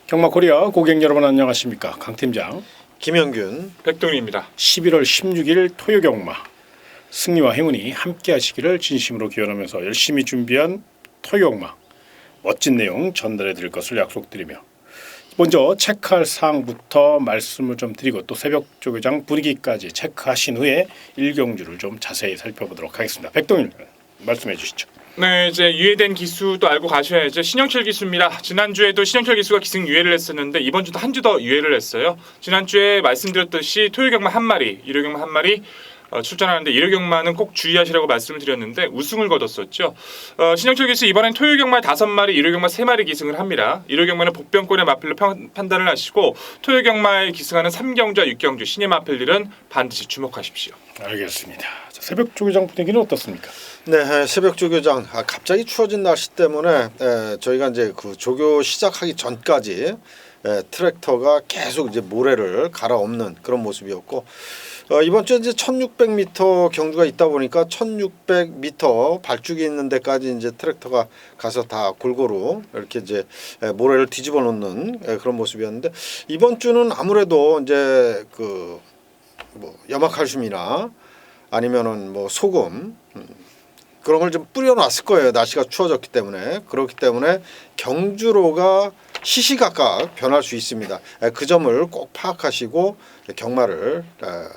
경마코리아 고객 여러분 안녕하십니까. 강팀장 김영균 백동희입니다. 11월 16일 토요경마 승리와 행운이 함께 하시기를 진심으로 기원하면서 열심히 준비한 토요경마 멋진 내용 전달해 드릴 것을 약속드리며 먼저 체크할 사항부터 말씀을 좀 드리고 또 새벽 조교장 분위기까지 체크하신 후에 일경주를 좀 자세히 살펴보도록 하겠습니다. 백동일 말씀해 주시죠. 네, 이제 유예된 기수도 알고 가셔야죠. 신영철 기수입니다. 지난주에도 신영철 기수가 기승 유예를 했었는데 이번 주도 한 주 더 유예를 했어요. 지난주에 말씀드렸듯이 토요경마 한 마리, 일요경마 한 마리 출전하는데 일요경마는 꼭 주의하시라고 말씀을 드렸는데 우승을 거뒀었죠. 신영철 기수 이번엔 토요경마 5마리, 일요경마 3마리 기승을 합니다. 일요경마는 복병권의 마필로 판단을 하시고 토요경마에 기승하는 3경주와 6경주 신의 마필들은 반드시 주목하십시오. 알겠습니다. 자, 새벽 조교장 분위기는 어떻습니까? 네, 새벽 조교장 갑자기 추워진 날씨 때문에 저희가 이제 그 조교 시작하기 전까지 트랙터가 계속 이제 모래를 갈아엎는 그런 모습이었고 이번 주에 이제 1600m 경주가 있다 보니까 1600m 발죽이 있는 데까지 이제 트랙터가 가서 다 골고루 이렇게 이제 모래를 뒤집어 놓는 그런 모습이었는데 이번 주는 아무래도 이제 그 뭐 염화칼슘이나 아니면은 뭐 소금 그런 걸 좀 뿌려놨을 거예요. 날씨가 추워졌기 때문에. 그렇기 때문에 경주로가 시시각각 변할 수 있습니다. 그 점을 꼭 파악하시고 경마를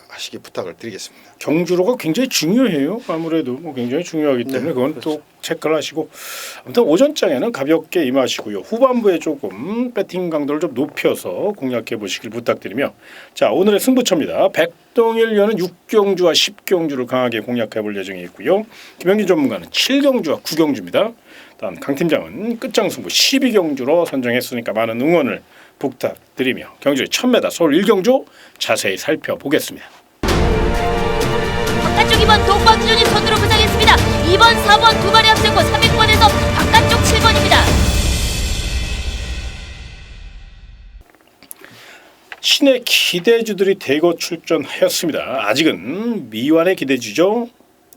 하시기 부탁을 드리겠습니다. 경주로가 굉장히 중요해요. 아무래도 굉장히 중요하기 때문에 네, 그건 그렇죠. 또 체크를 하시고 아무튼 오전장에는 가볍게 임하시고요. 후반부에 조금 배팅 강도를 좀 높여서 공략해 보시길 부탁드리며 자 오늘의 승부처입니다. 백동일 위원은 6경주와 10경주를 강하게 공략해 볼 예정이 있고요. 김영균 전문가는 7경주와 9경주입니다. 다음 강 팀장은 끝장승부 12경주로 선정했으니까 많은 응원을 부탁드리며 경주의 1000m 서울 1경주 자세히 살펴보겠습니다. 바깥쪽 2번 동방주전이 선두로 부상했습니다. 2번, 4번 두 마리 앞세고 300번에서 바깥쪽 7번입니다. 신의 기대주들이 대거 출전하였습니다. 아직은 미완의 기대주죠.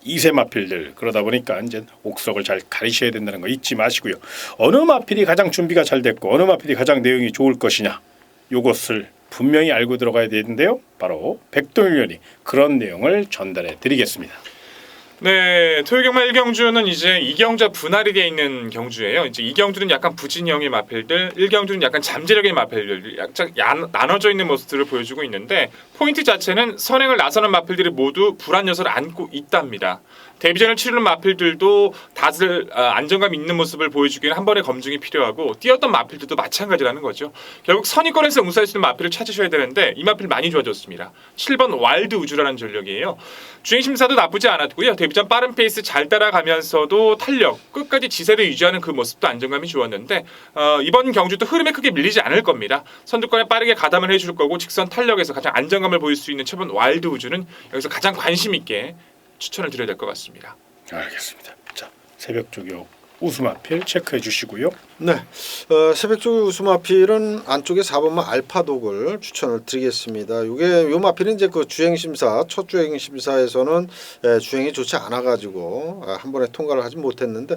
2세 마필들 그러다 보니까 이제 옥석을 잘 가리셔야 된다는 거 잊지 마시고요. 어느 마필이 가장 준비가 잘 됐고 어느 마필이 가장 내용이 좋을 것이냐 이것을 분명히 알고 들어가야 되는데요. 바로 백동일 위원이 그런 내용을 전달해 드리겠습니다. 네, 토요경마 1경주는 이제 2경주와 분할이 되어 있는 경주예요. 이제 2경주는 약간 부진형의 마필들, 1경주는 약간 잠재력의 마필들, 약간 나눠져 있는 모습들을 보여주고 있는데 포인트 자체는 선행을 나서는 마필들이 모두 불안 요소를 안고 있답니다. 데뷔전을 치르는 마필들도 다들 안정감 있는 모습을 보여주기는 한 번의 검증이 필요하고 뛰었던 마필들도 마찬가지라는 거죠. 결국 선의권에서 응수할 수 있는 마필을 찾으셔야 되는데 이 마필 많이 좋아졌습니다. 7번 와일드 우주라는 전력이에요. 주행심사도 나쁘지 않았고요. 데뷔전 빠른 페이스 잘 따라가면서도 탄력, 끝까지 지세를 유지하는 그 모습도 안정감이 좋았는데 이번 경주도 흐름에 크게 밀리지 않을 겁니다. 선두권에 빠르게 가담을 해줄 거고 직선 탄력에서 가장 안정감을 보일 수 있는 7번 와일드 우주는 여기서 가장 관심 있게 추천을 드려야 될 것 같습니다. 알겠습니다. 자 새벽 조교 우수마필 체크해 주시고요. 네, 새벽 조교 우수마필은 안쪽에 4번마 알파독을 추천을 드리겠습니다. 요 마필은 이제 그 주행심사 첫 주행심사에서는 주행이 좋지 않아가지고 한 번에 통과를 하지 못했는데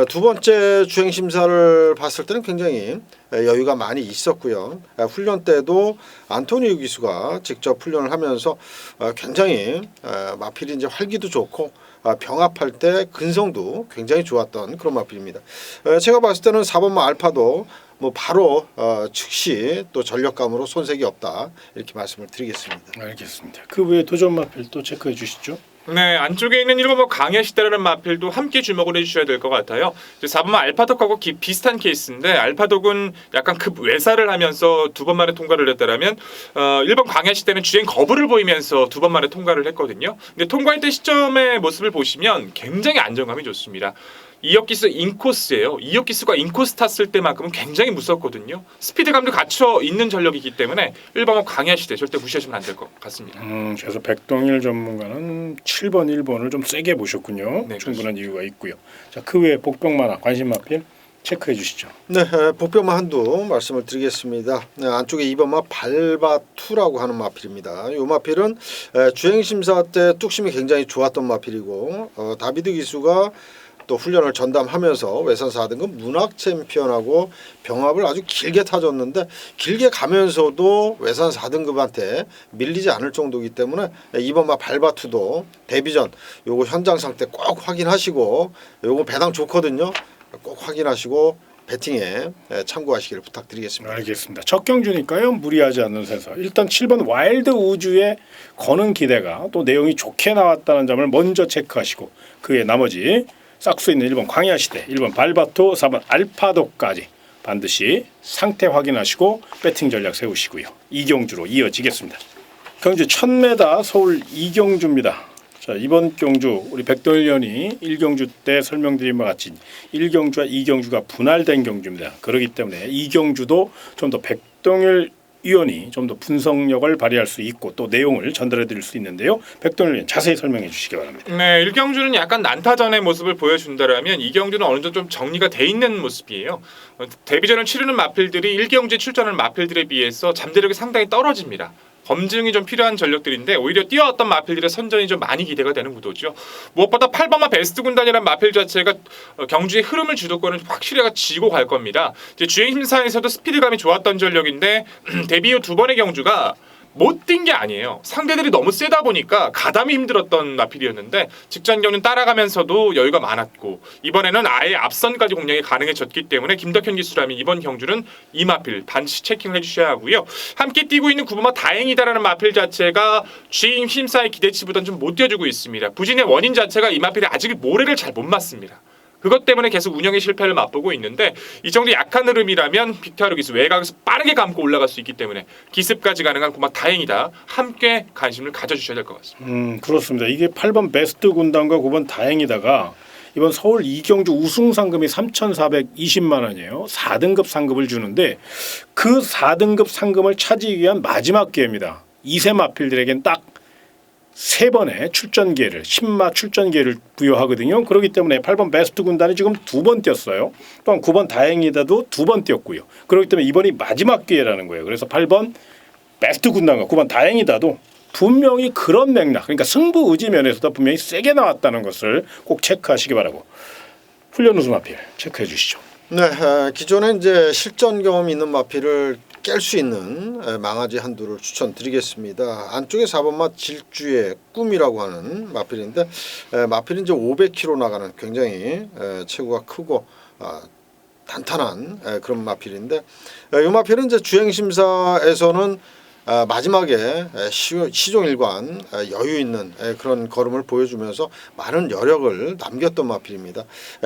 두 번째 주행심사를 봤을 때는 굉장히 여유가 많이 있었고요. 훈련 때도 안토니오 기수가 직접 훈련을 하면서 굉장히 마필이 이제 활기도 좋고 병합할 때 근성도 굉장히 좋았던 그런 마필입니다. 제가 봤을 때는 4번마 알파도 뭐 바로 즉시 또 전력감으로 손색이 없다 이렇게 말씀을 드리겠습니다. 알겠습니다. 그 외에 도전 마필 또 체크해 주시죠. 네, 안쪽에 있는 1번 강야시대라는 마필도 함께 주목을 해주셔야 될 것 같아요. 이제 4번마 알파독하고 비슷한 케이스인데 알파독은 약간 급 외사를 하면서 2번 만에 통과를 했다라면 1번 강야시대는 주행 거부를 보이면서 2번 만에 통과를 했거든요. 근데 통과할 때 시점의 모습을 보시면 굉장히 안정감이 좋습니다. 이역기수 인코스예요. 이역기수가 인코스 탔을 때만큼은 굉장히 무섭거든요. 스피드감도 갖춰 있는 전력이기 때문에 1번은 강야시대 절대 무시하시면 안 될 것 같습니다. 그래서 백동일 전문가는 7번, 1번을 좀 세게 보셨군요. 네, 충분한 그렇습니다. 이유가 있고요. 자, 그 외에 복병만화 관심 마필 체크해 주시죠. 네, 복병마 한두 말씀을 드리겠습니다. 안쪽에 2번마 발바투라고 하는 마필입니다. 이 마필은 주행심사 때 뚝심이 굉장히 좋았던 마필이고 다비드 기수가 또 훈련을 전담하면서 외산 4등급 문학 챔피언하고 병합을 아주 길게 타줬는데 길게 가면서도 외산 4등급한테 밀리지 않을 정도이기 때문에 이번 막 발바투도 데뷔전 요거 현장 상태 꼭 확인하시고 요거 배당 좋거든요. 꼭 확인하시고 배팅에 참고하시기를 부탁드리겠습니다. 알겠습니다. 첫 경주니까요. 무리하지 않는 선에서 일단 7번 와일드 우주의 거는 기대가 또 내용이 좋게 나왔다는 점을 먼저 체크하시고 그의 나머지 싹수 있는 1번 광야시대, 1번 발바토, 4번 알파도까지 반드시 상태 확인하시고 배팅 전략 세우시고요. 이경주로 이어지겠습니다. 경주 1000m 서울 이경주입니다. 자, 이번 경주 우리 백동일 의원이 1경주 때 설명드린 바와 같이 1경주와 2경주가 분할된 경주입니다. 그렇기 때문에 2경주도 좀 더 백동일 의원이 좀 더 분석력을 발휘할 수 있고 또 내용을 전달해 드릴 수 있는데요. 백동일 의원 자세히 설명해 주시기 바랍니다. 네, 1경주는 약간 난타전의 모습을 보여준다라면 2경주는 어느 정도 좀 정리가 돼 있는 모습이에요. 데뷔전을 치르는 마필들이 1경주에 출전하는 마필들에 비해서 잠재력이 상당히 떨어집니다. 검증이 좀 필요한 전력들인데 오히려 뛰어왔던 마필들의 선전이 좀 많이 기대가 되는 구도죠. 무엇보다 8번마 베스트 군단이라는 마필 자체가 경주의 흐름을 주도권을 확실히 쥐고 갈 겁니다. 이제 주행 심사에서도 스피드감이 좋았던 전력인데 데뷔 후 두 번의 경주가 못 뛴 게 아니에요. 상대들이 너무 세다 보니까 가담이 힘들었던 마필이었는데 직전 경주는 따라가면서도 여유가 많았고 이번에는 아예 앞선까지 공략이 가능해졌기 때문에 김덕현 기수라면 이번 경주는 이 마필 반드시 체킹을 해주셔야 하고요. 함께 뛰고 있는 9번마 다행이다라는 마필 자체가 주행 심사의 기대치보다는 좀 못 뛰어주고 있습니다. 부진의 원인 자체가 이 마필이 아직 모래를 잘 못 맞습니다. 그것 때문에 계속 운영의 실패를 맛보고 있는데 이 정도 약한 흐름이라면 빅토르 기수 외곽에서 빠르게 감고 올라갈 수 있기 때문에 기습까지 가능한 고마 다행이다. 함께 관심을 가져주셔야 될 것 같습니다. 그렇습니다. 이게 8번 베스트 군단과 9번 다행이다가 이번 서울 이경주 우승 상금이 3,420만 원이에요. 4등급 상금을 주는데 그 4등급 상금을 차지하기 위한 마지막 기회입니다. 2세 마필들에겐 딱 3번의 출전 기회를 10마 출전 기회를 부여하거든요. 그렇기 때문에 8번 베스트 군단이 지금 2번 뛰었어요. 또한 9번 다행이다도 2번 뛰었고요. 그렇기 때문에 이번이 마지막 기회라는 거예요. 그래서 8번 베스트 군단과 9번 다행이다도 분명히 그런 맥락, 그러니까 승부 의지 면에서도 분명히 세게 나왔다는 것을 꼭 체크하시기 바라고. 훈련 우승 마필 체크해 주시죠. 네, 기존에 이제 실전 경험이 있는 마필을 깰 수 있는 망아지 한두를 추천드리겠습니다. 안쪽에 4번마 질주의 꿈이라고 하는 마필인데 마필은 이제 500km 나가는 굉장히 체구가 크고 탄탄한 그런 마필인데 이 마필은 이제 주행 심사에서는 마지막에 시종일관 여유 있는 그런 걸음을 보여주면서 많은 여력을 남겼던 마필입니다.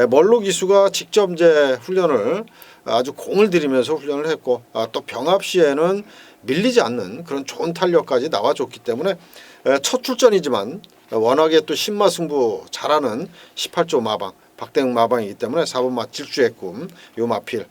멀로 기수가 직접 이제 훈련을 아주 공을 들이면서 훈련을 했고 또 병합 시에는 밀리지 않는 그런 좋은 탄력까지 나와줬기 때문에 첫 출전이지만 워낙에 또 신마 승부 잘하는 18조 마방 박대응 마방이기 때문에 4번마 질주의 꿈 요 마필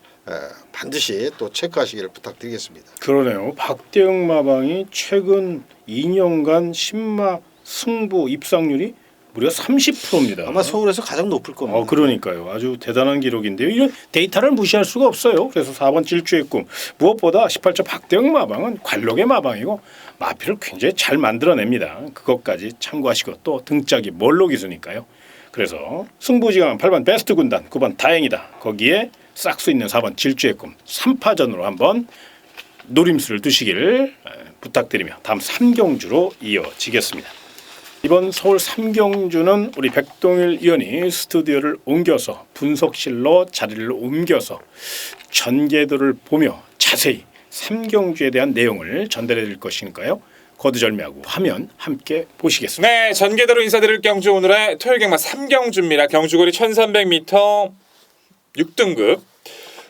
반드시 또 체크하시기를 부탁드리겠습니다. 그러네요. 박대응 마방이 최근 2년간 신마 승부 입상률이 무려 30%입니다. 아마 서울에서 가장 높을 겁니다. 그러니까요. 아주 대단한 기록인데요. 이런 데이터를 무시할 수가 없어요. 그래서 4번 질주의 꿈. 무엇보다 18조 박대응 마방은 관록의 마방이고 마필을 굉장히 잘 만들어냅니다. 그것까지 참고하시고 또 등짝이 멀로 기수니까요. 그래서 승부지간 8번 베스트 군단, 9번 다행이다. 거기에 싹수 있는 4번 질주의 꿈 3파전으로 한번 노림수를 두시기를 부탁드리며 다음 3경주로 이어지겠습니다. 이번 서울 3경주는 우리 백동일 의원이 스튜디오를 옮겨서 분석실로 자리를 옮겨서 전개도를 보며 자세히 3경주에 대한 내용을 전달해 드릴 것이니까요. 거두절미하고 화면 함께 보시겠습니다. 네, 전개대로 인사드릴 경주 오늘의 토요일 경마 3경주입니다. 경주거리 1300m 6등급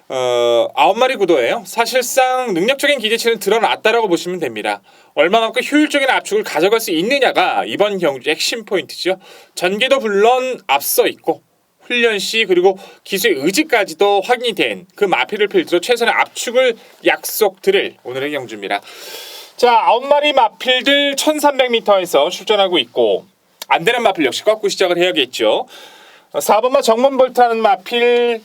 9마리 구도예요. 사실상 능력적인 기대치는 드러났다라고 보시면 됩니다. 얼마만큼 효율적인 압축을 가져갈 수 있느냐가 이번 경주의 핵심 포인트죠. 전개도 물론 앞서 있고 훈련 시 그리고 기수의 의지까지도 확인이 된 그 마필을 필두로 최선의 압축을 약속드릴 오늘의 경주입니다. 자, 9마리 마필들 1300m에서 출전하고 있고 안 되는 마필 역시 꺾고 시작을 해야겠죠. 4번마 정문볼트하는 마필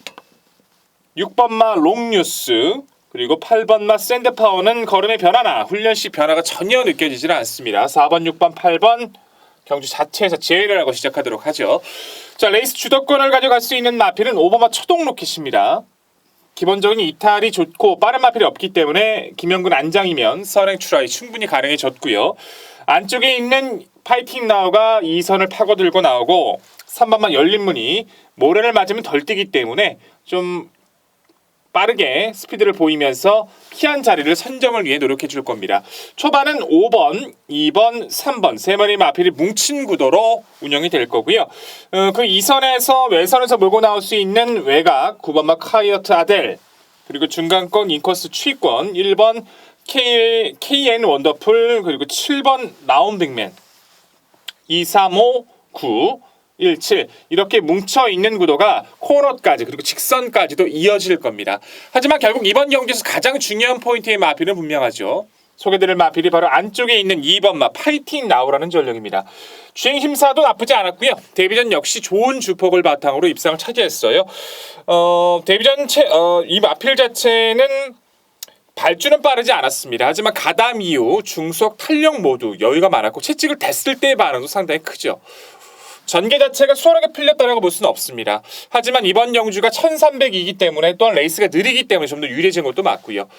6번마 롱뉴스 그리고 8번마 샌드파워는 걸음의 변화나 훈련 시 변화가 전혀 느껴지질 않습니다. 4번, 6번, 8번 경주 자체에서 제외를 하고 시작하도록 하죠. 자, 레이스 주도권을 가져갈 수 있는 마필은 오버마 초동 로켓입니다. 기본적인 이탈이 좋고 빠른 마필이 없기 때문에 김영근 안장이면 선행 출하이 충분히 가능해졌고요. 안쪽에 있는 파이팅 나우가 2선을 파고들고 나오고 3번만 열린 문이 모래를 맞으면 덜 뛰기 때문에 좀 빠르게 스피드를 보이면서 피한 자리를 선점을 위해 노력해 줄 겁니다. 초반은 5번, 2번, 3번 세 마리 마필이 뭉친 구도로 운영이 될 거고요. 그 2선에서 외선에서 몰고 나올 수 있는 외곽 9번마 카이어트 아델 그리고 중간권 인코스 취권 1번 KN 원더풀 그리고 7번 라운딩맨 2, 3, 5, 9 1, 7 이렇게 뭉쳐있는 구도가 코너까지 그리고 직선까지도 이어질 겁니다. 하지만 결국 이번 경기에서 가장 중요한 포인트의 마필은 분명하죠. 소개드릴 마필이 바로 안쪽에 있는 2번마 파이팅 나우라는 전력입니다. 주행 심사도 나쁘지 않았고요. 데뷔전 역시 좋은 주폭을 바탕으로 입상을 차지했어요. 데뷔전 이 마필 자체는 발주는 빠르지 않았습니다. 하지만 가담 이후 중속 탄력 모두 여유가 많았고 채찍을 댔을 때의 반응도 상당히 크죠. 전개 자체가 수월하게 풀렸다고 볼 수는 없습니다. 하지만 이번 경주가 1300이기 때문에 또한 레이스가 느리기 때문에 좀 더 유리해진 것도 맞고요.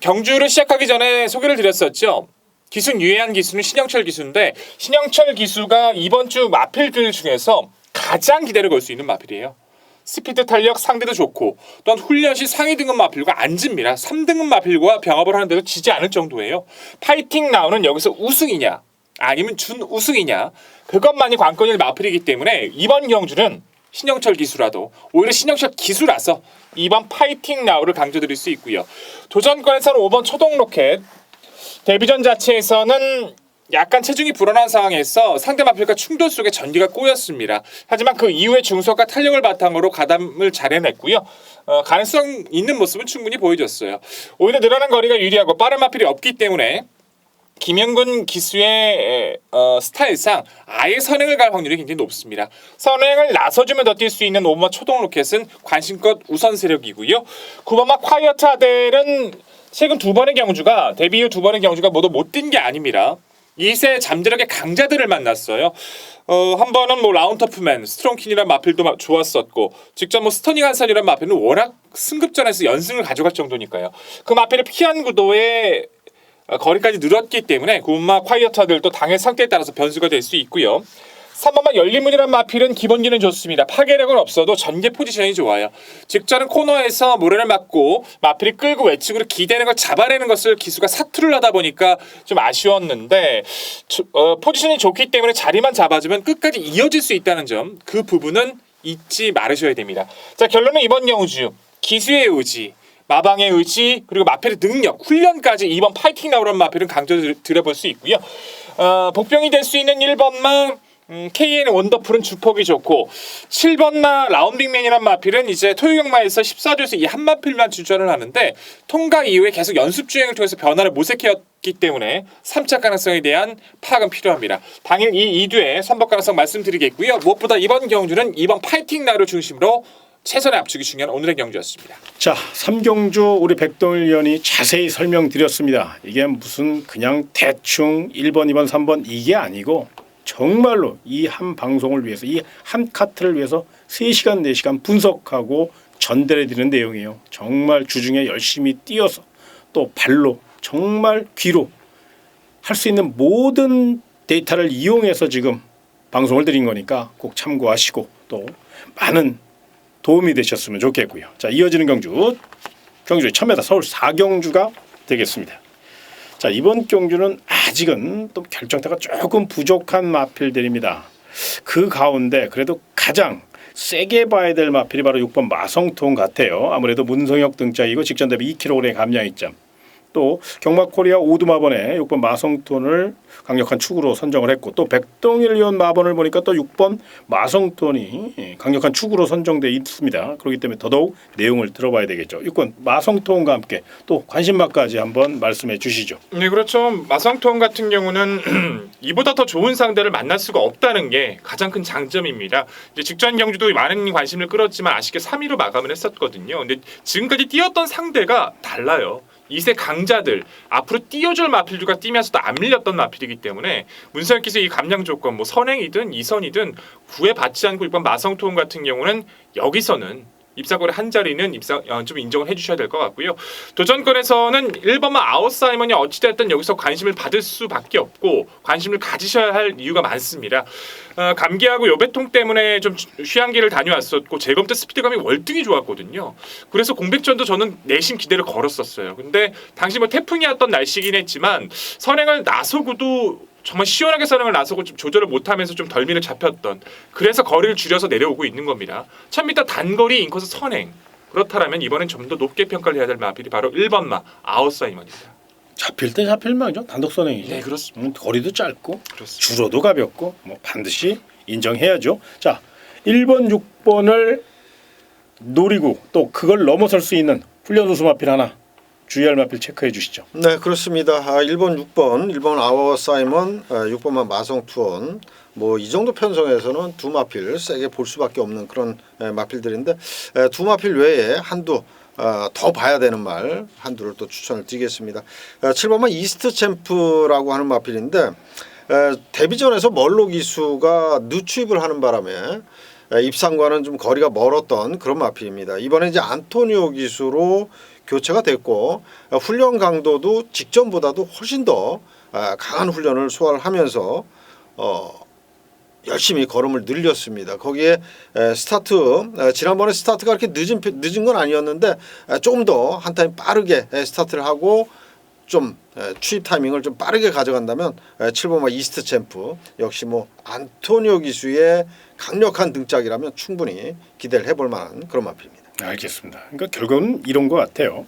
경주를 시작하기 전에 소개를 드렸었죠. 기수 유해한 기수는 신영철 기수인데 신영철 기수가 이번 주 마필들 중에서 가장 기대를 걸 수 있는 마필이에요. 스피드 탄력 상대도 좋고 또한 훈련 시 상위 등급 마필과 안 집니다. 3등급 마필과 병합을 하는데도 지지 않을 정도예요. 파이팅 나우는 여기서 우승이냐 아니면 준우승이냐 그것만이 관건일 마필이기 때문에 이번 경주는 신영철 기수라도 오히려 신영철 기수라서 이번 파이팅 나우를 강조드릴 수 있고요. 도전권에서는 5번 초동 로켓 데뷔전 자체에서는 약간 체중이 불어난 상황에서 상대 마필과 충돌 속에 전기가 꼬였습니다. 하지만 그 이후에 중속과 탄력을 바탕으로 가담을 잘 해냈고요. 가능성 있는 모습은 충분히 보여줬어요. 오히려 늘어난 거리가 유리하고 빠른 마필이 없기 때문에 김영근 기수의 스타일상 아예 선행을 갈 확률이 굉장히 높습니다. 선행을 나서주면 더 뛸 수 있는 5번마 초동 로켓은 관심껏 우선 세력이고요. 9번마 콰이어트 아델은 최근 두 번의 경주가 데뷔 이후 두 번의 경주가 모두 못 뛴 게 아닙니다. 2세 잠재력의 강자들을 만났어요. 한 번은 뭐 라운터프맨, 스트롱킨이라는 마필도 좋았었고 직접 뭐 스터닝 한산이라는 마필은 워낙 승급전에서 연승을 가져갈 정도니까요. 그 마필을 피한 구도에 거리까지 늘었기 때문에 구마 콰이어터들도 당의 상태에 따라서 변수가 될 수 있고요. 3번만 열린문이란 마필은 기본기는 좋습니다. 파괴력은 없어도 전개 포지션이 좋아요. 직전은 코너에서 모래를 맞고 마필이 끌고 외측으로 기대는 걸 잡아내는 것을 기수가 사투를 하다 보니까 좀 아쉬웠는데 포지션이 좋기 때문에 자리만 잡아주면 끝까지 이어질 수 있다는 점 그 부분은 잊지 말으셔야 됩니다. 자, 결론은 이번 경주 기수의 의지 마방의 의지 그리고 마필의 능력 훈련까지 이번 파이팅 나우라는 마필은 강조드려볼 수 있고요. 복병이 될 수 있는 1번만 KN 원더풀은 주폭이 좋고 7번마 라운딩맨이란 마필은 이제 토요경마에서 14조에서 이 한 마필만 주전을 하는데 통과 이후에 계속 연습 주행을 통해서 변화를 모색해왔기 때문에 3차 가능성에 대한 파악은 필요합니다. 당일 이 2두의 선박 가능성 말씀드리겠고요. 무엇보다 이번 경주는 이번 파이팅 나우를 중심으로 최선의 압축이 중요한 오늘의 경주였습니다. 자, 3경주 우리 백동일 위원이 자세히 설명드렸습니다. 이게 무슨 그냥 대충 1번, 2번, 3번 이게 아니고 정말로 이 한 방송을 위해서 이 한 카트를 위해서 3시간, 4시간 분석하고 전달해드리는 내용이에요. 정말 주중에 열심히 뛰어서 또 발로 정말 귀로 할 수 있는 모든 데이터를 이용해서 지금 방송을 드린 거니까 꼭 참고하시고 또 많은 도움이 되셨으면 좋겠고요. 자, 이어지는 경주의 1000m 서울 4경주가 되겠습니다. 자, 이번 경주는 아직은 또 결정타가 조금 부족한 마필들입니다. 그 가운데 그래도 가장 세게 봐야 될 마필이 바로 6번 마성통 같아요. 아무래도 문성혁 등짝이고 직전 대비 2kg 감량 입점. 또 경마코리아 오두마번에 6번 마성톤을 강력한 축으로 선정을 했고 또 백동일 위원 마번을 보니까 또 6번 마성톤이 강력한 축으로 선정돼 있습니다. 그렇기 때문에 더더욱 내용을 들어봐야 되겠죠. 6번 마성톤과 함께 또 관심마까지 한번 말씀해 주시죠. 네, 그렇죠. 마성톤 같은 경우는 이보다 더 좋은 상대를 만날 수가 없다는 게 가장 큰 장점입니다. 이제 직전 경주도 많은 관심을 끌었지만 아쉽게 3위로 마감을 했었거든요. 근데 지금까지 뛰었던 상대가 달라요. 2세 강자들 앞으로 띄워줄 마필들과 뛰면서도 안 밀렸던 마필이기 때문에 문서영께서 이 감량 조건 뭐 선행이든 이선이든 구애받지 않고 이번 마성토음 같은 경우는 여기서는 입상권의 한 자리는 좀 인정을 해주셔야 될 것 같고요. 도전권에서는 1번만 아웃사이먼이 어찌됐든 여기서 관심을 받을 수밖에 없고 관심을 가지셔야 할 이유가 많습니다. 감기하고 요배통 때문에 좀 휴양기를 다녀왔었고 재검 때 스피드감이 월등히 좋았거든요. 그래서 공백전도 저는 내심 기대를 걸었었어요. 근데 당시 뭐 태풍이었던 날씨긴 했지만 선행을 나서고도 정말 시원하게 선행을 나서고 좀 조절을 못하면서 좀 덜미를 잡혔던 그래서 거리를 줄여서 내려오고 있는 겁니다. 1000m 단거리 인코스 선행 그렇다면 이번엔 좀 더 높게 평가를 해야 될 마필이 바로 1번마 아웃사이먼입니다. 잡힐 때 잡힐 망이죠. 단독 선행이죠. 네, 그렇습니다. 거리도 짧고 그렇습니다. 주로도 가볍고 뭐 반드시 인정해야죠. 자, 1번, 6번을 노리고 또 그걸 넘어설 수 있는 훈련 우수 마필 하나 주의할 마필 체크해 주시죠. 네, 그렇습니다. 1번, 6번, 1번 아워사이먼, 6번만 마성투원. 뭐 이 정도 편성에서는 두 마필 세게 볼 수밖에 없는 그런 마필들인데 두 마필 외에 한두 더 봐야 되는 말 한두를 또 추천을 드리겠습니다. 7번만 이스트 챔프라고 하는 마필인데 데뷔전에서 멀로 기수가 누추입을 하는 바람에 입상과는 좀 거리가 멀었던 그런 마필입니다. 이번에 이제 안토니오 기수로 교체가 됐고 훈련 강도도 직전보다도 훨씬 더 강한 훈련을 소화를 하면서 열심히 걸음을 늘렸습니다. 거기에 스타트 지난번에 스타트가 그렇게 늦은 건 아니었는데 조금 더 한 타임 빠르게 스타트를 하고 좀 추입 타이밍을 좀 빠르게 가져간다면 7번마 이스트 챔프 역시 뭐 안토니오 기수의 강력한 등짝이라면 충분히 기대를 해볼 만한 그런 마필입니다. 알겠습니다. 그러니까 결국은 이런 것 같아요.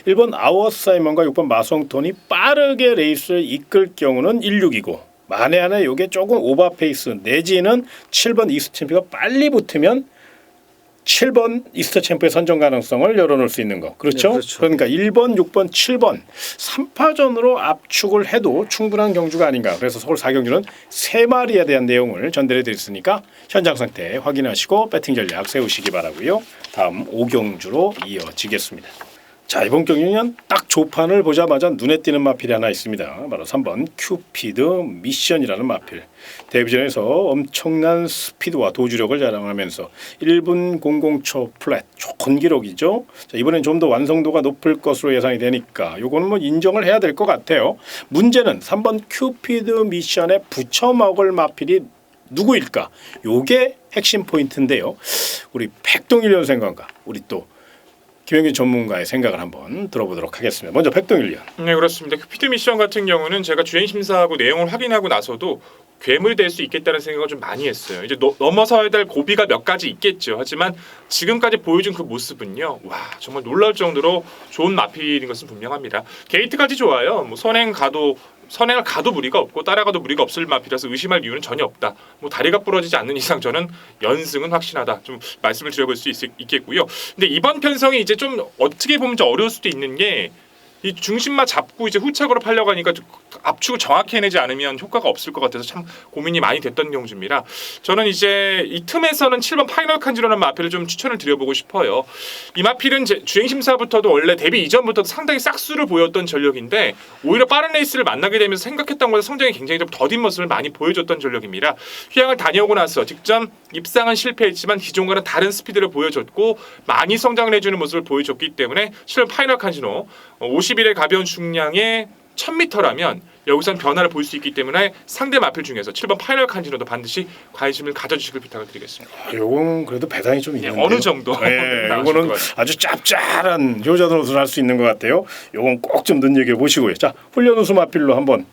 1번 아워사이먼과 6번 마성톤이 빠르게 레이스를 이끌 경우는 16이고 만에 하나 이게 조금 오버페이스 내지는 7번 이스트 챔프가 빨리 붙으면 7번 이스트 챔프의 선정 가능성을 열어놓을 수 있는 거. 그렇죠? 네, 그렇죠. 그러니까 1번, 6번, 7번 3파전으로 압축을 해도 충분한 경주가 아닌가. 그래서 서울 4경주는 3마리에 대한 내용을 전달해 드렸으니까 현장 상태 확인하시고 배팅 전략 세우시기 바라고요. 다음 5경주로 이어지겠습니다. 자, 이번 경기는 딱 조판을 보자마자 눈에 띄는 마필이 하나 있습니다. 바로 3번 큐피드 미션이라는 마필. 데뷔전에서 엄청난 스피드와 도주력을 자랑하면서 1분 00초 플랫 좋은 기록이죠. 자, 이번엔 좀 더 완성도가 높을 것으로 예상이 되니까 요거는 뭐 인정을 해야 될 것 같아요. 문제는 3번 큐피드 미션에 붙여 먹을 마필이 누구일까? 요게 핵심 포인트인데요. 우리 백동일 연 생각과 우리 또 김영균 전문가의 생각을 한번 들어보도록 하겠습니다. 먼저 백동일 연. 네, 그렇습니다. 큐피드 미션 같은 경우는 제가 주행 심사하고 내용을 확인하고 나서도 괴물이 될 수 있겠다는 생각을 좀 많이 했어요. 이제 넘어서야 될 고비가 몇 가지 있겠죠. 하지만 지금까지 보여준 그 모습은요, 와 정말 놀라울 정도로 좋은 마필인 것은 분명합니다. 게이트까지 좋아요. 뭐 선행을 가도 무리가 없고 따라가도 무리가 없을 마필이라서 의심할 이유는 전혀 없다. 뭐 다리가 부러지지 않는 이상 저는 연승은 확신하다. 좀 말씀을 드려볼 수 있겠고요. 근데 이번 편성이 이제 좀 어떻게 보면 좀 어려울 수도 있는 게 이 중심만 잡고 이제 후착으로 팔려가니까 압축을 정확히 해내지 않으면 효과가 없을 것 같아서 참 고민이 많이 됐던 경주입니다. 저는 이제 이 틈에서는 7번 파이널 칸지로라는 마필을 좀 추천을 드려보고 싶어요. 이 마필은 주행 심사부터도 원래 데뷔 이전부터 상당히 싹수를 보였던 전력인데 오히려 빠른 레이스를 만나게 되면서 생각했던 것보다 성장이 굉장히 좀 더딘 모습을 많이 보여줬던 전력입니다. 휴양을 다녀오고 나서 직전 입상은 실패했지만 기존과는 다른 스피드를 보여줬고 많이 성장을 해주는 모습을 보여줬기 때문에 7번 파이널 칸지로 50일의 가벼운 중량의 1000m라면 여기선 변화를 볼 수 있기 때문에 상대 마필 중에서 7번 파이널 칸지노도 반드시 관심을 가져주시길 부탁을 드리겠습니다. 요건 그래도 배당이 좀 있는데 어느 정도. 네, 요거는 아주 짭짤한 효자 노릇을 할 수 있는 것 같아요. 요건 꼭 좀 눈여겨 보시고요. 자, 훈련 우수 마필로 한번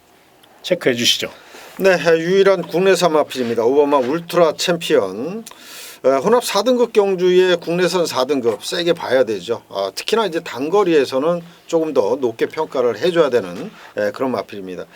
체크해 주시죠. 네, 유일한 국내산 마필입니다. 5번마 울트라 챔피언. 혼합 4등급 경주의 국내선 4등급 세게 봐야 되죠. 특히나 이제 단거리에서는 조금 더 높게 평가를 해줘야 되는 그런 마필입니다.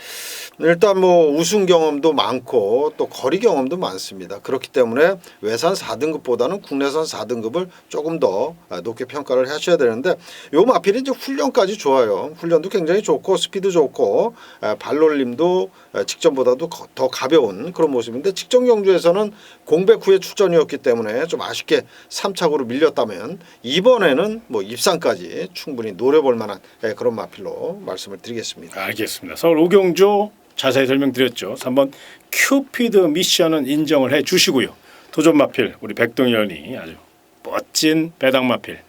일단 뭐 우승 경험도 많고 또 거리 경험도 많습니다. 그렇기 때문에 외산 4등급보다는 국내선 4등급을 조금 더 높게 평가를 하셔야 되는데 요 마필이 이제 훈련까지 좋아요. 훈련도 굉장히 좋고 스피드 좋고 발놀림도 직전보다도 더 가벼운 그런 모습인데 직전 경주에서는 공백 후에 출전이었기 때문에 좀 아쉽게 3착으로 밀렸다면 이번에는 뭐 입상까지 충분히 노려볼 만한 그런 마필로 말씀을 드리겠습니다. 알겠습니다. 서울 오경주 자세히 설명드렸죠. 3번 큐피드 미션은 인정을 해주시고요. 도전 마필 우리 백동현이 아주 멋진 배당 마필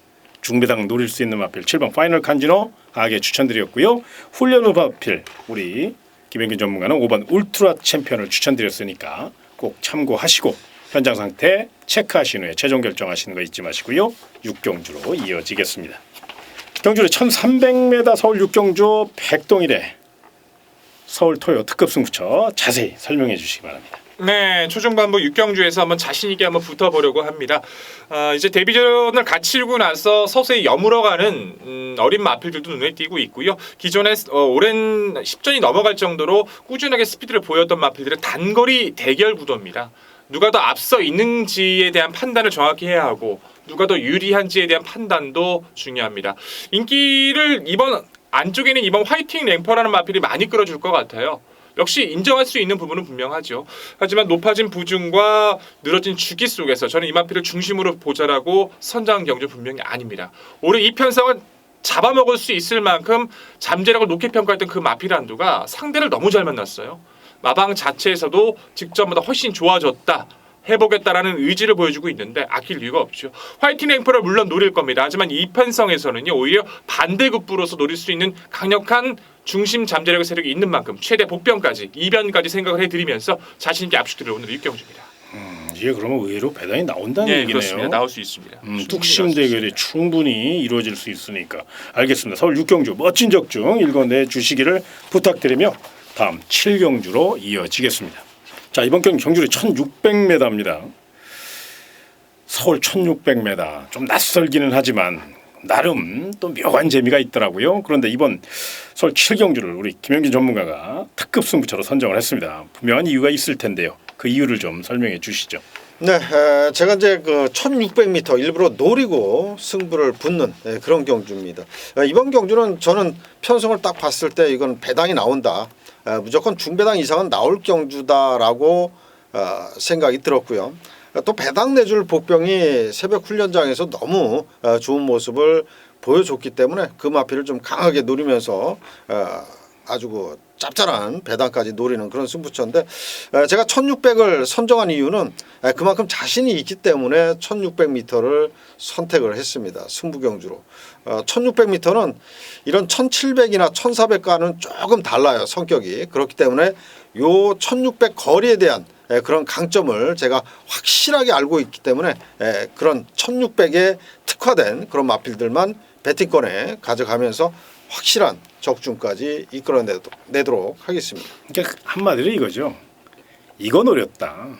중배당 노릴 수 있는 마필 7번 파이널 칸지노 강하게 추천드렸고요. 훈련 후 마필 우리 김현균 전문가는 5번 울트라 챔피언을 추천드렸으니까 꼭 참고하시고 현장 상태 체크하신 후에 최종 결정하시는 거 잊지 마시고요. 6경주로 이어지겠습니다. 경주는 1300m 서울 6경주 백동일의 서울 토요 특급 승부처 자세히 설명해 주시기 바랍니다. 네, 초중반부 6경주에서 한번 자신 있게 한번 붙어보려고 합니다. 이제 데뷔전을 갖추고 나서 서서히 여물어가는 어린 마필들도 눈에 띄고 있고요. 기존에 오랜 10전이 넘어갈 정도로 꾸준하게 스피드를 보였던 마필들은 단거리 대결 구도입니다. 누가 더 앞서 있는지에 대한 판단을 정확히 해야 하고 누가 더 유리한지에 대한 판단도 중요합니다. 인기를 안쪽에는 이번 화이팅 랭퍼라는 마필이 많이 끌어줄 것 같아요. 역시 인정할 수 있는 부분은 분명하죠. 하지만 높아진 부중과 늘어진 주기 속에서 저는 이 마필을 중심으로 보자라고 선정한 경주 분명히 아닙니다. 올해 이 편성은 잡아먹을 수 있을 만큼 잠재력을 높게 평가했던 그 마필 한두가 상대를 너무 잘 만났어요. 마방 자체에서도 직전보다 훨씬 좋아졌다. 해보겠다라는 의지를 보여주고 있는데 아낄 이유가 없죠. 화이팅 랭퍼를 물론 노릴 겁니다. 하지만 이 편성에서는요 오히려 반대급부로서 노릴 수 있는 강력한 중심 잠재력의 세력이 있는 만큼 최대 복변까지 이변까지 생각을 해드리면서 자신 있게 압축들을 오늘 6경주입니다. 이게 그러면 의외로 배당이 나온다는 네, 얘기네요. 그렇습니다. 나올 수 있습니다. 뚝심 대결이 충분히 이루어질 수 있으니까 알겠습니다. 서울 6경주 멋진 적중 읽어내 주시기를 부탁드리며 다음 7경주로 이어지겠습니다. 자, 이번 경주는 1600m입니다. 서울 1600m 좀 낯설기는 하지만 나름 또 묘한 재미가 있더라고요. 그런데 이번 서울 7경주를 우리 김현균 전문가가 특급 승부처로 선정을 했습니다. 분명한 이유가 있을 텐데요. 그 이유를 좀 설명해 주시죠. 네, 제가 이제 그 1600m 일부러 노리고 승부를 붙는 그런 경주입니다. 이번 경주는 저는 편성을 딱 봤을 때 이건 배당이 나온다. 무조건 중배당 이상은 나올 경주다라고 생각이 들었고요. 또 배당 내줄 복병이 새벽 훈련장에서 너무 좋은 모습을 보여줬기 때문에 그 마필을 좀 강하게 노리면서 아주 그 짭짤한 배당까지 노리는 그런 승부처인데 제가 1600을 선정한 이유는 그만큼 자신이 있기 때문에 1600m를 선택을 했습니다. 승부경주로. 1600m는 이런 1700이나 1400과는 조금 달라요. 성격이. 그렇기 때문에 요 1600 거리에 대한 그런 강점을 제가 확실하게 알고 있기 때문에 그런 1600에 특화된 그런 마필들만 배팅권에 가져가면서 확실한 적중까지 이끌어내도록 하겠습니다. 그러니까 한마디로 이거죠. 이거 노렸다.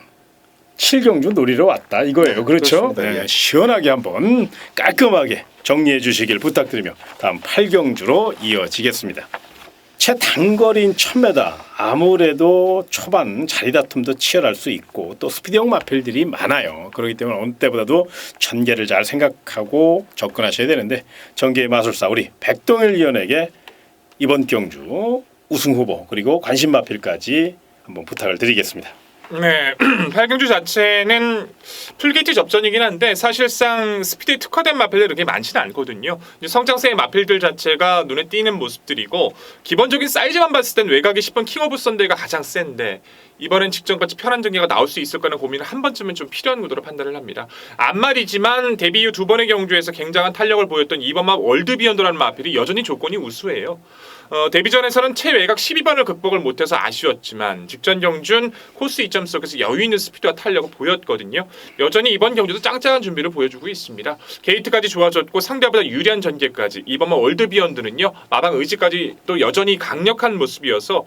7경주 노리러 왔다 이거예요. 그렇죠? 그렇습니다. 네, 예. 시원하게 한번 깔끔하게 정리해 주시길 부탁드리며 다음 8경주로 이어지겠습니다. 최단거리인 1000m 아무래도 초반 자리다툼도 치열할 수 있고 또 스피드형 마필들이 많아요. 그렇기 때문에 어느 때보다도 전개를 잘 생각하고 접근하셔야 되는데 전개의 마술사 우리 백동일 위원에게 이번 경주 우승 후보 그리고 관심 마필까지 한번 부탁을 드리겠습니다. 네, 8경주 자체는 풀게이트 접전이긴 한데 사실상 스피드에 특화된 마필들이 그렇게 많지는 않거든요. 이제 성장세의 마필들 자체가 눈에 띄는 모습들이고 기본적인 사이즈만 봤을 땐 외곽이 10번 킹 오브 썬데이가 가장 센데 이번엔 직전까지 편한 전개가 나올 수 있을까 하는 고민을 한 번쯤은 좀 필요한 구도로 판단을 합니다. 앞말이지만 데뷔 이후 2번의 경주에서 굉장한 탄력을 보였던 2번 마 월드비욘드라는 마필이 여전히 조건이 우수해요. 데뷔전에서는 최외곽 12번을 극복을 못해서 아쉬웠지만 직전 경주는 코스 2점 속에서 여유 있는 스피드와 탄력을 보였거든요. 여전히 이번 경주도 짱짱한 준비를 보여주고 있습니다. 게이트까지 좋아졌고 상대보다 유리한 전개까지 이번 월드비욘드는요 마방 의지까지 또 여전히 강력한 모습이어서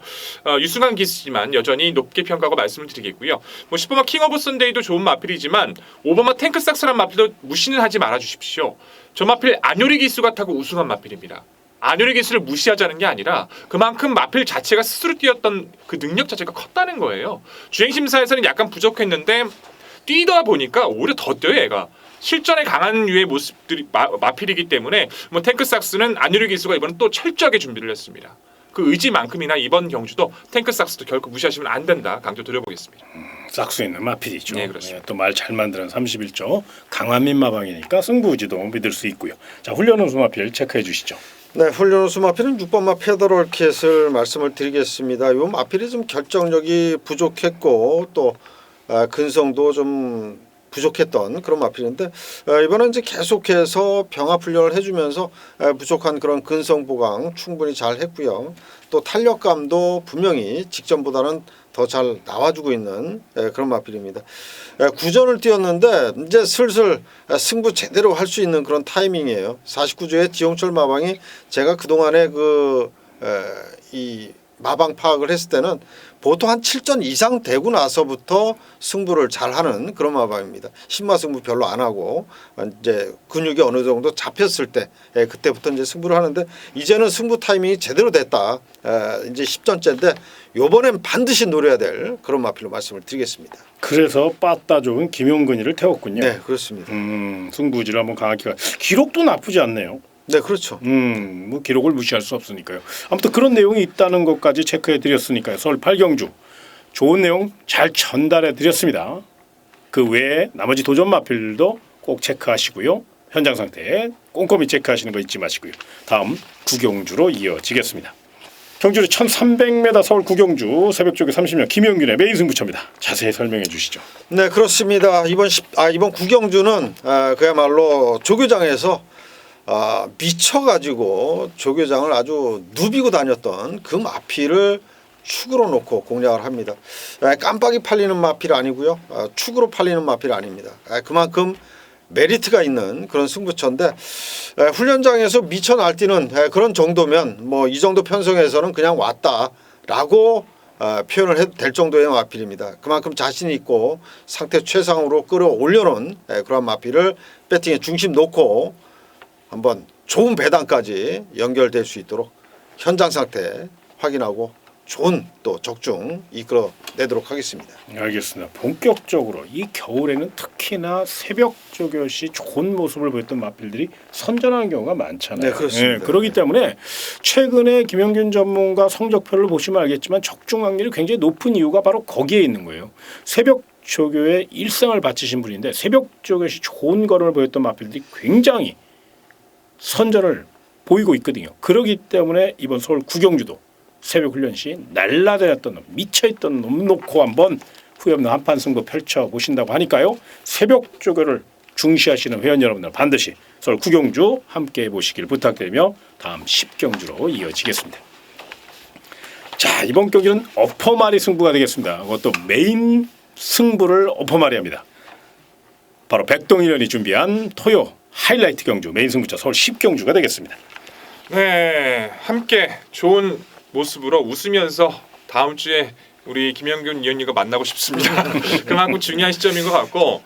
유승한 기수지만 여전히 높게 평가하고 말씀을 드리겠고요. 10번마 킹 오브 선데이도 좋은 마필이지만 5번마 탱크삭스란 마필도 무시는 하지 말아주십시오. 저 마필 안요리 기수가 타고 우승한 마필입니다. 안요리 기수를 무시하자는 게 아니라 그만큼 마필 자체가 스스로 뛰었던 그 능력 자체가 컸다는 거예요. 주행심사에서는 약간 부족했는데 뛰다 보니까 오히려 더 뛰어요. 얘가. 실전에 강한 유의 모습들이 마필이기 때문에 탱크삭스는 안요리 기수가 이번엔 또 철저하게 준비를 했습니다. 그 의지만큼이나 이번 경주도 탱크삭스도 결코 무시하시면 안 된다 강조 드려보겠습니다. 싹수 있는 마필이죠. 네, 그렇습니다. 또 말 잘 만드는 31조 강한 민마방이니까 승부의지도 믿을 수 있고요. 자, 훈련 우수 마필 체크해 주시죠. 네, 훈련 우수 마필은 6번 마 페더럴캣을 말씀을 드리겠습니다. 이 마필이 좀 결정력이 부족했고 또 근성도 좀 부족했던 그런 마필인데 이번에 이제 계속해서 병합 훈련을 해주면서 부족한 그런 근성 보강 충분히 잘 했고요. 또 탄력감도 분명히 직전보다는 더 잘 나와주고 있는 그런 마필입니다. 구전을 뛰었는데 이제 슬슬 승부 제대로 할 수 있는 그런 타이밍이에요. 49조의 지용철 마방이 제가 그동안에 이 마방 파악을 했을 때는 보통 한 7전 이상 되고 나서부터 승부를 잘하는 그런 마방입니다. 신마 승부 별로 안 하고 이제 근육이 어느 정도 잡혔을 때 그때부터 이제 승부를 하는데 이제는 승부 타이밍이 제대로 됐다. 이제 10전째인데 요번엔 반드시 노려야 될 그런 마필로 말씀을 드리겠습니다. 그래서 빠따 좋은 김용근이를 태웠군요. 네, 그렇습니다. 승부지를 한번 강하게 기록도 나쁘지 않네요. 네, 그렇죠. 뭐 기록을 무시할 수 없으니까요. 아무튼 그런 내용이 있다는 것까지 체크해 드렸으니까요. 서울 8경주 좋은 내용 잘 전달해 드렸습니다. 그 외에 나머지 도전 마필도 꼭 체크하시고요. 현장 상태 꼼꼼히 체크하시는 거 잊지 마시고요. 다음 구경주로 이어지겠습니다. 경주는 1300m 서울 구경주 새벽 쪽에 30명 김영균의 메인 승부처입니다. 자세히 설명해 주시죠. 네, 그렇습니다. 이번 구경주는 그야말로 조교장에서 미쳐가지고 조교장을 아주 누비고 다녔던 그 마필을 축으로 놓고 공략을 합니다. 깜빡이 팔리는 마필 아니고요. 축으로 팔리는 마필 아닙니다. 그만큼 메리트가 있는 그런 승부처인데 훈련장에서 미쳐 날뛰는 그런 정도면 뭐 이 정도 편성에서는 그냥 왔다라고 표현을 해도 될 정도의 마필입니다. 그만큼 자신 있고 상태 최상으로 끌어올려놓은 그런 마필을 배팅에 중심 놓고 한번 좋은 배당까지 연결될 수 있도록 현장 상태 확인하고 좋은 또 적중 이끌어내도록 하겠습니다. 알겠습니다. 본격적으로 이 겨울에는 특히나 새벽 조교 시 좋은 모습을 보였던 마필들이 선전하는 경우가 많잖아요. 네, 그렇습니다. 그렇기 때문에 최근에 김영균 전문가 성적표를 보시면 알겠지만 적중 확률이 굉장히 높은 이유가 바로 거기에 있는 거예요. 새벽 조교의 일상을 바치신 분인데 새벽 조교 시 좋은 걸음을 보였던 마필들이 굉장히 선전을 보이고 있거든요. 그렇기 때문에 이번 서울 구경주도 새벽 훈련 시 날라다녔던 놈, 미쳐있던 놈 놓고 한번 후회 없는 한판 승부 펼쳐보신다고 하니까요. 새벽 조교를 중시하시는 회원 여러분들 반드시 서울 구경주 함께 해보시길 부탁드리며 다음 10경주로 이어지겠습니다. 자, 이번 경기는 어퍼마리 승부가 되겠습니다. 그것도 메인 승부를 어퍼마리 합니다. 바로 백동일련이 준비한 토요 하이라이트 경주 메인 승부처 서울 10경주가 되겠습니다. 네, 함께 좋은 모습으로 웃으면서 다음 주에 우리 김영균 위원님과 만나고 싶습니다. 그만큼 중요한 시점인 것 같고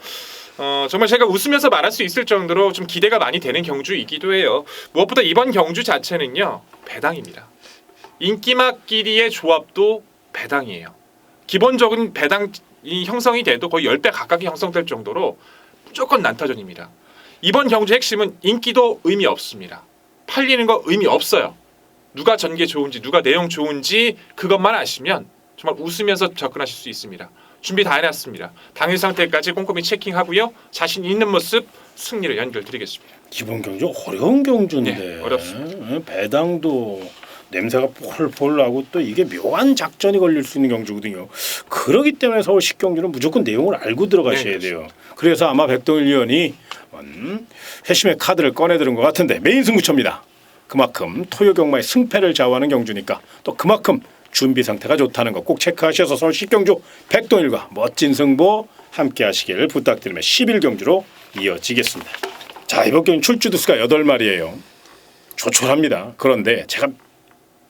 정말 제가 웃으면서 말할 수 있을 정도로 좀 기대가 많이 되는 경주이기도 해요. 무엇보다 이번 경주 자체는요 배당입니다. 인기마끼리의 조합도 배당이에요. 기본적인 배당이 형성이 돼도 거의 10배 가깝게 형성될 정도로 무조건 난타전입니다. 이번 경주 핵심은 인기도 의미 없습니다. 팔리는 거 의미 없어요. 누가 전개 좋은지 누가 내용 좋은지 그것만 아시면 정말 웃으면서 접근하실 수 있습니다. 준비 다 해놨습니다. 당일 상태까지 꼼꼼히 체킹하고요. 자신 있는 모습 승리로 연결드리겠습니다. 이번 경주 어려운 경주인데 네, 어렵습니다. 배당도 냄새가 폴폴 나고 또 이게 묘한 작전이 걸릴 수 있는 경주거든요. 그렇기 때문에 서울 10경주는 무조건 내용을 알고 들어가셔야 네, 돼요. 그래서 아마 백동일 위원이 회심의 카드를 꺼내들은 것 같은데 메인 승부처입니다. 그만큼 토요 경마의 승패를 좌우하는 경주니까 또 그만큼 준비 상태가 좋다는 거 꼭 체크하셔서 서울 10경주 백동일과 멋진 승부 함께 하시길 부탁드리며 11경주로 이어지겠습니다. 자, 이번 경기 출주두 수가 8마리예요. 조촐합니다. 그런데 제가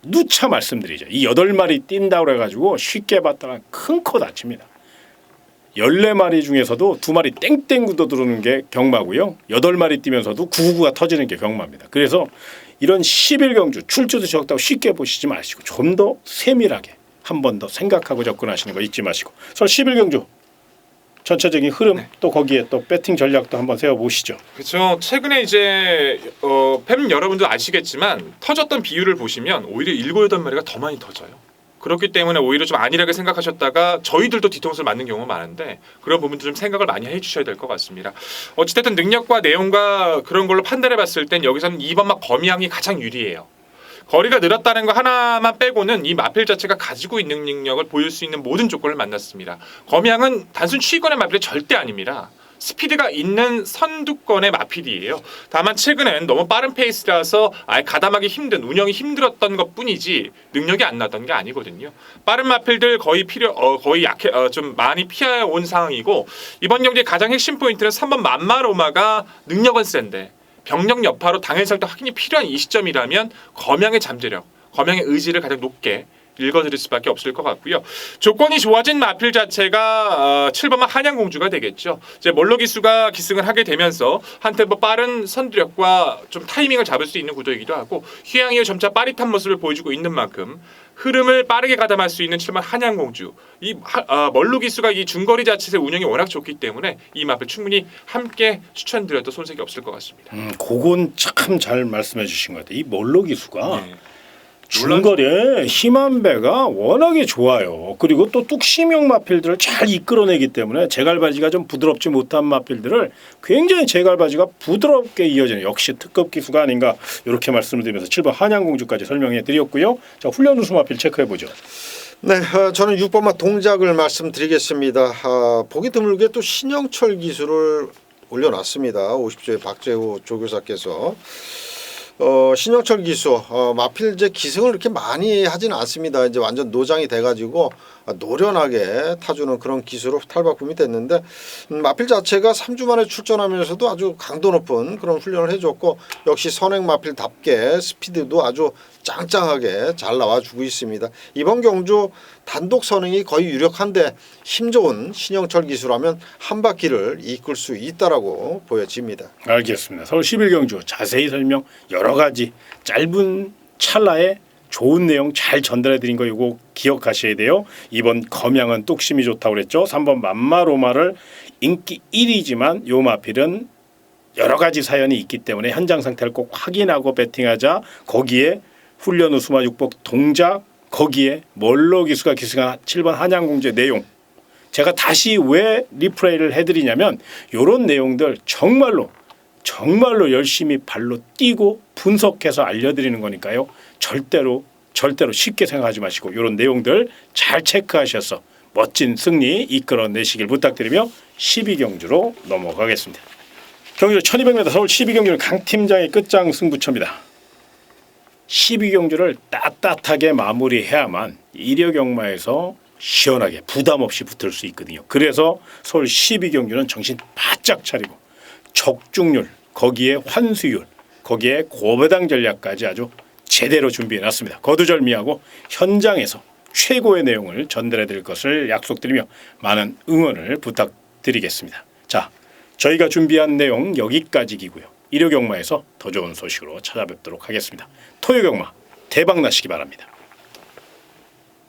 누차 말씀드리죠. 이 8마리 뛴다고 해가지고 쉽게 봤다가 큰 코 다칩니다. 14마리 중에서도 2마리 땡땡 굳어 들어오는 게 경마고요. 8마리 뛰면서도 999가 터지는 게 경마입니다. 그래서 이런 11경주 출주도 적다고 쉽게 보시지 마시고 좀 더 세밀하게 한 번 더 생각하고 접근하시는 거 잊지 마시고 서울 11경주 전체적인 흐름 또 거기에 또 배팅 전략도 한번 세워보시죠. 그렇죠. 최근에 이제 팬 여러분도 아시겠지만 터졌던 비율을 보시면 오히려 7, 8마리가 더 많이 터져요. 그렇기 때문에 오히려 좀 안일하게 생각하셨다가 저희들도 뒤통수를 맞는 경우가 많은데 그런 부분도 좀 생각을 많이 해주셔야 될 것 같습니다. 어찌됐든 능력과 내용과 그런 걸로 판단해봤을 땐 여기서는 2번 막 범양이 가장 유리해요. 거리가 늘었다는 거 하나만 빼고는 이 마필 자체가 가지고 있는 능력을 보일 수 있는 모든 조건을 만났습니다. 검양은 단순 추위권의 마필이 절대 아닙니다. 스피드가 있는 선두권의 마필이에요. 다만 최근엔 너무 빠른 페이스라서 아예 가담하기 힘든 운영이 힘들었던 것뿐이지 능력이 안 나던 게 아니거든요. 빠른 마필들 거의 약해 좀 많이 피해 온 상황이고 이번 경기의 가장 핵심 포인트는 3번 만마로마가 능력은 센데 병력 여파로 당해설도 확인이 필요한 이 시점이라면 검양의 잠재력, 검양의 의지를 가장 높게 읽어드릴 수밖에 없을 것 같고요. 조건이 좋아진 마필 자체가 7번만 한양공주가 되겠죠. 이제 멀로 기수가 기승을 하게 되면서 한 템포 빠른 선두력과 좀 타이밍을 잡을 수 있는 구도이기도 하고 휴양 이후 점차 빠릿한 모습을 보여주고 있는 만큼 흐름을 빠르게 가담할 수 있는 7번 한양공주. 이 멀로 기수가 이 중거리 자체의 운영이 워낙 좋기 때문에 이 마필 충분히 함께 추천드려도 손색이 없을 것 같습니다. 그건 참 잘 말씀해 주신 것 같아요. 이 멀로 기수가 네. 중거리에 힘한 배가 워낙에 좋아요. 그리고 또 뚝심형 마필들을 잘 이끌어내기 때문에 제갈바지가 좀 부드럽지 못한 마필들을 굉장히 제갈바지가 부드럽게 이어지는 역시 특급 기수가 아닌가 이렇게 말씀을 드리면서 7번 한양공주까지 설명해 드렸고요. 자, 훈련 우수 마필 체크해 보죠. 네, 저는 6번마 동작을 말씀드리겠습니다. 보기 드물게 또 신영철 기수를 올려놨습니다. 50조의 박재호 조교사께서. 신영철 기수 마필제 기승을 이렇게 많이 하지는 않습니다. 이제 완전 노장이 돼가지고 노련하게 타주는 그런 기수로 탈바꿈이 됐는데 마필 자체가 3주 만에 출전하면서도 아주 강도 높은 그런 훈련을 해줬고 역시 선행 마필답게 스피드도 아주 짱짱하게 잘 나와주고 있습니다. 이번 경주 단독 선행이 거의 유력한데 힘 좋은 신영철 기수라면 한 바퀴를 이끌 수 있다라고 보여집니다. 알겠습니다. 서울 11경주 자세히 설명 여러 가지 짧은 찰나에 좋은 내용 잘 전달해 드린 거 이거 기억하셔야 돼요. 이번 검양은 뚝심이 좋다고 그랬죠. 3번 만마로마를 인기 1위지만 요 마필은 여러 가지 사연이 있기 때문에 현장 상태를 꼭 확인하고 배팅하자. 거기에 훈련 우수마 육복 동작 거기에 멀로 기수가 기승한 7번 한양공주의 내용 제가 다시 왜 리플레이를 해드리냐면 이런 내용들 정말로 열심히 발로 뛰고 분석해서 알려드리는 거니까요. 절대로 쉽게 생각하지 마시고 이런 내용들 잘 체크하셔서 멋진 승리 이끌어내시길 부탁드리며 12경주로 넘어가겠습니다. 경주 1200m 서울 12경주는 강팀장의 끝장 승부처입니다. 12경주를 빳빳하게 마무리해야만 이력역마에서 시원하게 부담 없이 붙을 수 있거든요. 그래서 서울 12경주는 정신 바짝 차리고 적중률, 거기에 환수율, 거기에 고배당 전략까지 아주 제대로 준비해놨습니다. 거두절미하고 현장에서 최고의 내용을 전달해 드릴 것을 약속드리며 많은 응원을 부탁드리겠습니다. 자, 저희가 준비한 내용 여기까지이고요. 일요경마에서 더 좋은 소식으로 찾아뵙도록 하겠습니다. 토요경마 대박 나시기 바랍니다.